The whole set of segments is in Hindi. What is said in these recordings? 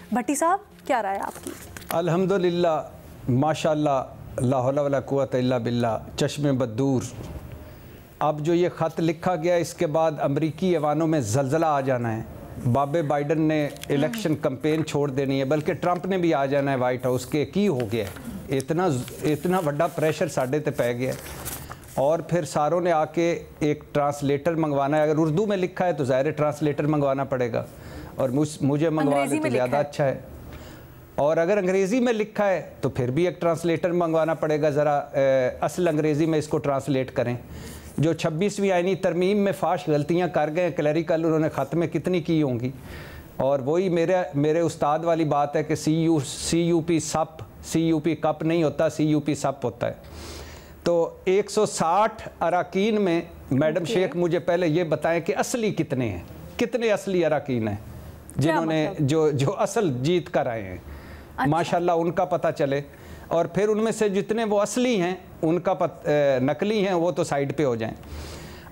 भट्टी साहब, क्या राय आपकी? अल्हम्दुलिल्लाह, माशाअल्लाह, ला हौला वला कुव्वता इल्ला बिल्लाह, चश्मे बदूर। अब जो ये ख़त लिखा गया, इसके बाद अमरीकी ऐवानों में ज़लज़ला आ जाना है। बाबे बाइडन ने इलेक्शन कैंपेन छोड़ देनी है, बल्कि ट्रंप ने भी आ जाना है वाइट हाउस के। की हो गया इतना बड़ा प्रेशर साढ़े ते पै गया। और फिर सारों ने आके एक ट्रांसलेटर मंगवाना है। अगर उर्दू में लिखा है तो ज़ाहिर ट्रांसलेटर मंगवाना पड़ेगा, और मुझे मंगवा दे तो ज़्यादा अच्छा है। और अगर अंग्रेज़ी में लिखा है तो फिर भी एक ट्रांसलेटर मंगवाना पड़ेगा, ज़रा असल अंग्रेज़ी में इसको ट्रांसलेट करें। जो 26वीं आईनी तरमीम में फाश गलतियां कर गए क्लरिकल, उन्होंने ख़त में कितनी की होंगी। और वही मेरे उस्ताद वाली बात है कि CUP सप, CUP कप नहीं होता, CUP सप होता है। तो 160 अरकान में मैडम शेख मुझे पहले ये बताएं कि असली कितने हैं, कितने असली अरकान हैं जिन्होंने जो असल जीत कर आए हैं। अच्छा। माशाल्लाह उनका पता चले, और फिर उनमें से जितने वो असली हैं, उनका नकली हैं, वो तो साइड पे हो जाएं।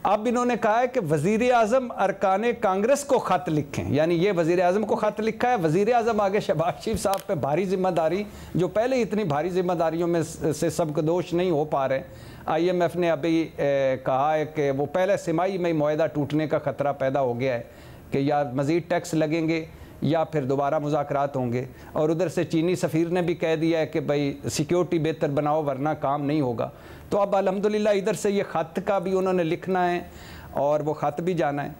अब इन्होंने कहा है कि वज़ीर आज़म अरकान कांग्रेस को ख़त लिखें, यानी ये वज़ीर आज़म को ख़त लिखा है। वज़ीर आज़म आगे शहबाज शरीफ साहब पे भारी जिम्मेदारी, जो पहले इतनी भारी जिम्मेदारियों में से सबकदोश नहीं हो पा रहे। IMF ने अभी कहा है कि वो पहले सिमाही में मुआहदा टूटने का ख़तरा पैदा हो गया है कि या मज़ीद टैक्स लगेंगे या फिर दोबारा मुज़ाकरात होंगे। और उधर से चीनी सफ़ीर ने भी कह दिया है कि भाई सिक्योरिटी बेहतर बनाओ वरना काम नहीं होगा। तो अब अल्हम्दुलिल्लाह इधर से ये ख़त का भी उन्होंने लिखना है और वो ख़त भी जाना है।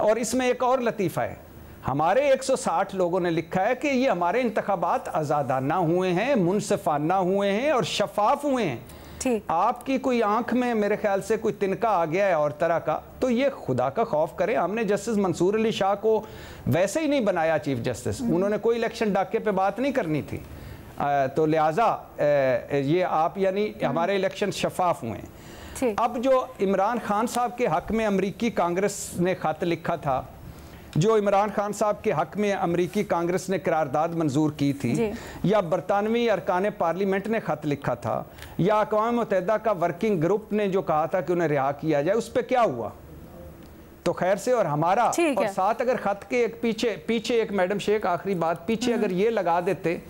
और इसमें एक और लतीफ़ा है, हमारे 160 लोगों ने लिखा है कि ये हमारे इंतखाबात आज़ादाना हुए हैं, मुनसिफाना हुए हैं और शफाफ हुए हैं। आपकी कोई आंख में मेरे ख्याल से कोई तिनका आ गया है और तरह का, तो ये खुदा का खौफ करें। हमने जस्टिस मंसूर अली शाह को वैसे ही नहीं बनाया चीफ जस्टिस, उन्होंने कोई इलेक्शन डाके पे बात नहीं करनी थी। तो लिहाजा ये आप यानी हमारे इलेक्शन शफाफ हुए हैं। अब जो इमरान खान साहब के हक में अमरीकी कांग्रेस ने खत लिखा था, जो इमरान खान साहब के हक में अमरीकी कांग्रेस ने करारदाद मंजूर की थी, या बरतानवी अरकान पार्लियामेंट ने ख़त लिखा था, या अक़वाम मुत्तहिदा का वर्किंग ग्रुप ने जो कहा था कि उन्हें रिहा किया जाए, उस पर क्या हुआ? तो खैर से और हमारा और साथ अगर ख़त के एक पीछे एक मैडम शेख आखिरी बात पीछे अगर ये लगा देते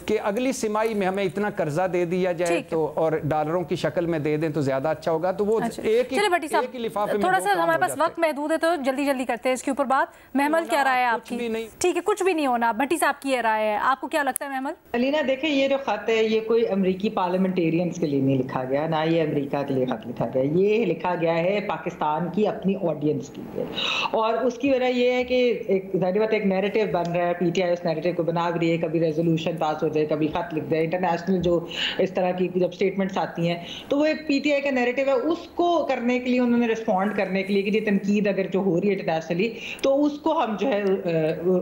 कि अगली सिमाही में हमें इतना कर्जा दे दिया जाए तो और डॉलरों की शक्ल में दे दें तो ज्यादा अच्छा होगा। तो वो एक ही लिफाफे में थोड़ा सा हमारे पास वक्त महदूद है तो जल्दी करते हैं इसके ऊपर बात। महमल, क्या राय है आपकी? ठीक है, कुछ भी नहीं होना। भट्टी साहब की ये राय है, आपको क्या लगता है महमल? अलीना, देखें ये जो खत है ये कोई अमरीकी पार्लियामेंटेरियंस के लिए नहीं लिखा गया, ना ये अमरीका के लिए खत लिखा गया, ये लिखा गया है पाकिस्तान की अपनी ऑडियंस के लिए। और उसकी वजह ये है कि एक नैरेटिव बन रहा है, PTI उस नैरेटिव को बना भी रही है, कभी रेजोल्यूशन पास हो, कभी खत लिख दे, इंटरनेशनल जो इस तरह की जब स्टेटमेंट्स आती हैं तो वो एक PTI का नैरेटिव है, उसको करने के लिए उन्होंने रिस्पॉन्ड करने के लिए कि ये तनकीद अगर जो हो रही है इंटरनेशनली तो उसको हम जो है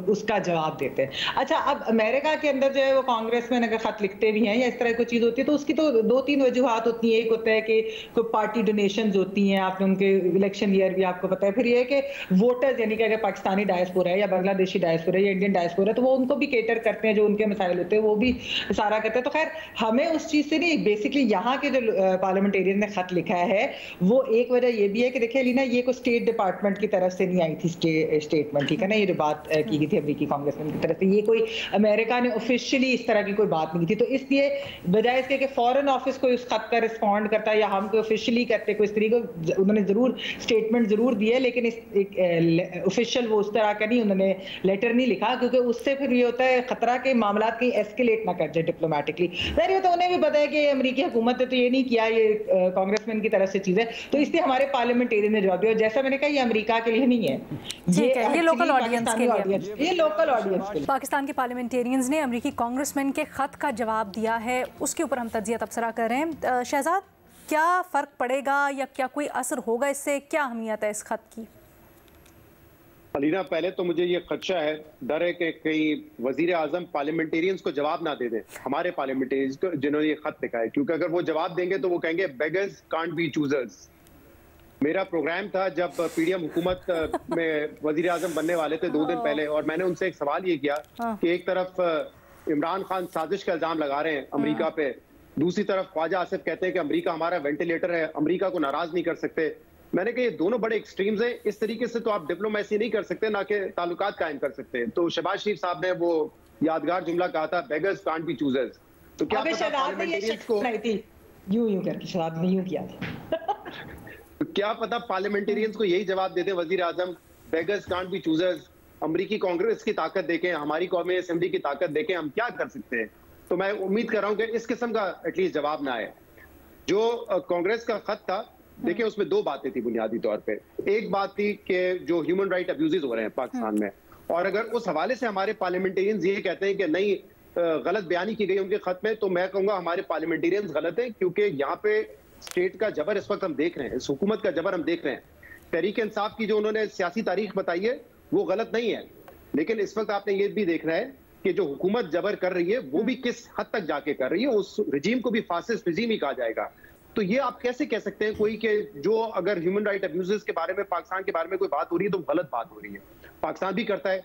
उसका जवाब देते हैं। अच्छा, अब अमेरिका के अंदर जो है वो कांग्रेसमैन अगर खत लिखते भी हैं या इस तरह की चीज़ होती है तो उसकी तो 2-3 वजूहात होती है। एक होता है कि कोई पार्टी डोनेशन होती हैं, आपने उनके इलेक्शन ईयर भी आपको पता है। फिर ये है कि वोटर्स यानी कि अगर पाकिस्तानी डायस्पोरा है या बांग्लादेशी डायस्पोरा है या इंडियन डायस्पोरा है तो वो उनको भी केटर करते हैं, जो उनके मसाइल होते हैं वो भी सारा करते हैं। तो खैर हमें उस चीज से नहीं, बेसिकली यहाँ के जो पार्लियामेंटेरियन ने खत लिखा है वो एक वजह ये भी है कि देखिए लीना, ये कोई स्टेट डिपार्टमेंट की तरफ से नहीं आई थी स्टेटमेंट, ठीक है ना, ये जो बात की गई थी अमेरिकी कांग्रेसमैन की तरफ से, ये कोई अमेरिका ने ऑफिशियली इस तरह की कोई बात नहीं की थी। तो इसलिए बजाय इसके कि फॉरेन ऑफिस कोई उस खत का रिस्पॉन्ड करता है या हम कोई ऑफिशियली करते कोई इस तरीके को, उन्होंने जरूर स्टेटमेंट जरूर दी है लेकिन इस ऑफिशियल वो उस तरह का नहीं उन्होंने लेटर नहीं लिखा, क्योंकि उससे फिर ये होता है खतरा के मामला कहीं एस्केलेट ना कर जाए डिप्लोमेटिकली। जाहिर है तो उन्हें भी पता है कि अमेरिकी हुकूमत ने तो ये नहीं किया, ये कांग्रेसमैन की तरफ से चीज है, तो इसलिए हमारे पार्लियामेंटेरियन ने जवाब दिया। जैसा मैंने कहा ये अमेरिका के लिए नहीं है, ये लोकल ऑडियंस के लिए, ये लोकल ऑडियंस के लिए। पाकिस्तान के पार्लियामेंटेरियंस ने अमेरिकी कांग्रेसमैन के खत का जवाब दिया है, उसके ऊपर हम तज्जिया तबसरा कर रहे हैं। शहजाद, क्या फर्क पड़ेगा या क्या कोई असर होगा इससे, क्या अहमियत है इस खत की? अलीना, पहले तो मुझे ये खदशा है, डर है कि कहीं वजीर आजम पार्लियामेंटेरियंस को जवाब ना दे दें, हमारे पार्लियामेंटेरियंस को जिन्होंने ये खत लिखा है, क्योंकि अगर वो जवाब देंगे तो वो कहेंगे बेगर्स कांट बी चूजर्स। मेरा प्रोग्राम था जब PDM हुकूमत में वजीर आजम बनने वाले थे 2 दिन पहले, और मैंने उनसे एक सवाल ये किया कि एक तरफ इमरान खान साजिश का इल्जाम लगा रहे हैं अमरीका पे, दूसरी तरफ ख्वाजा आसिफ कहते हैं कि अमरीका हमारा वेंटिलेटर है, अमरीका को नाराज नहीं कर सकते। मैंने कहा ये दोनों बड़े एक्सट्रीम्स हैं, इस तरीके से तो आप डिप्लोमेसी नहीं कर सकते, ना कि ताल्लुकात कायम कर सकते। तो शहबाज शरीफ साहब ने वो यादगार जुमला कहा था, बेगर्स कांट बी चूजर्स। तो क्या पता पार्लियामेंटेरियंस को यूं करके शहजाद ने यूं किया था। क्या पता पार्लियामेंटेरियंस को यही जवाब देते वजीर आजम, बेगर्स कांट बी चूजर्स। अमेरिकी कांग्रेस की ताकत देखें, हमारी कौमी असेंबली की ताकत देखें, हम क्या कर सकते हैं। तो मैं उम्मीद कर रहा हूं कि इस किस्म का एटलीस्ट जवाब ना आए। जो कांग्रेस का खत था, देखिए उसमें दो बातें थी बुनियादी तौर पे। एक बात थी कि जो ह्यूमन राइट अब्यूजेस हो रहे हैं पाकिस्तान में, और अगर उस हवाले से हमारे पार्लियामेंटेरियंस ये कहते हैं कि नहीं गलत बयानी की गई उनके खत में, तो मैं कहूंगा हमारे पार्लियामेंटेरियंस गलत हैं, क्योंकि यहाँ पे स्टेट का जबर इस वक्त हम देख रहे हैं, इस हुकूमत का जबर हम देख रहे हैं। तहरीक इंसाफ की जो उन्होंने सियासी तारीख बताई है वो गलत नहीं है, लेकिन इस वक्त आपने ये भी देखना है कि जो हुकूमत जबर कर रही है वो भी किस हद तक जाके कर रही है। उस रजीम को भी फासिस्ट रजीम ही कहा जाएगा। तो ये आप कैसे कह सकते हैं कोई कि जो अगर ह्यूमन राइट अब्यूजेस के बारे में, पाकिस्तान के बारे में कोई बात हो रही है तो गलत बात हो रही है। पाकिस्तान भी करता है,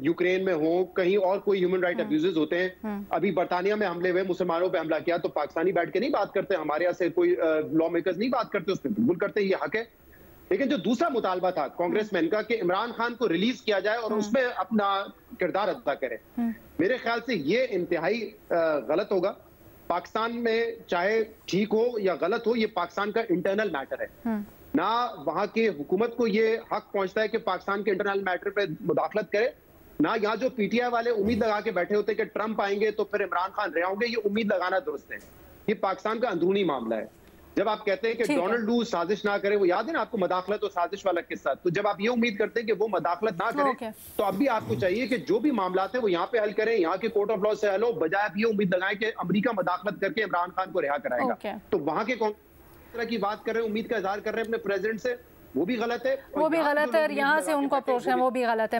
यूक्रेन में हो, कहीं और कोई ह्यूमन राइट अब्यूजेस होते हैं। अभी बर्तानिया में हमले हुए, मुसलमानों पे हमला किया, तो पाकिस्तानी बैठ के नहीं बात करते, हमारे यहाँ से कोई लॉ मेकर्स नहीं बात करते उस पर, बिल्कुल करते, ये हक है। लेकिन जो दूसरा मुतालबा था कांग्रेसमैन का कि इमरान खान को रिलीज किया जाए और उसमें अपना किरदार अदा करे, मेरे ख्याल से ये इंतहाई गलत होगा। पाकिस्तान में चाहे ठीक हो या गलत हो, ये पाकिस्तान का इंटरनल मैटर है। ना वहां की हुकूमत को ये हक पहुंचता है कि पाकिस्तान के इंटरनल मैटर पे मुदाखलत करे, ना यहाँ जो पीटीआई वाले उम्मीद लगा के बैठे होते हैं कि ट्रंप आएंगे तो फिर इमरान खान रहे होंगे, ये उम्मीद लगाना दुरुस्त है। ये पाकिस्तान का अंदरूनी मामला है। जब आप कहते हैं कि डोनाल्ड लू साजिश ना करे, वो याद है ना आपको मदाखलत और साजिश वाला किस्सा, तो जब आप ये उम्मीद करते हैं कि वो मदाखलत ना करे, तो अब भी आपको चाहिए कि जो भी मामला है वो यहाँ पे हल करें, यहाँ के कोर्ट ऑफ लॉ से हल हो, बजाय आप ये उम्मीद लगाएं कि अमेरिका मदाखलत करके इमरान खान को रिहा कराएगा। तो वहां के तरह की बात कर रहे हैं, उम्मीद का इजहार कर रहे हैं अपने प्रेसिडेंट से, वो भी गलत है। वो भी गलत है, और यहाँ से उनको अप्रोच है वो भी गलत है।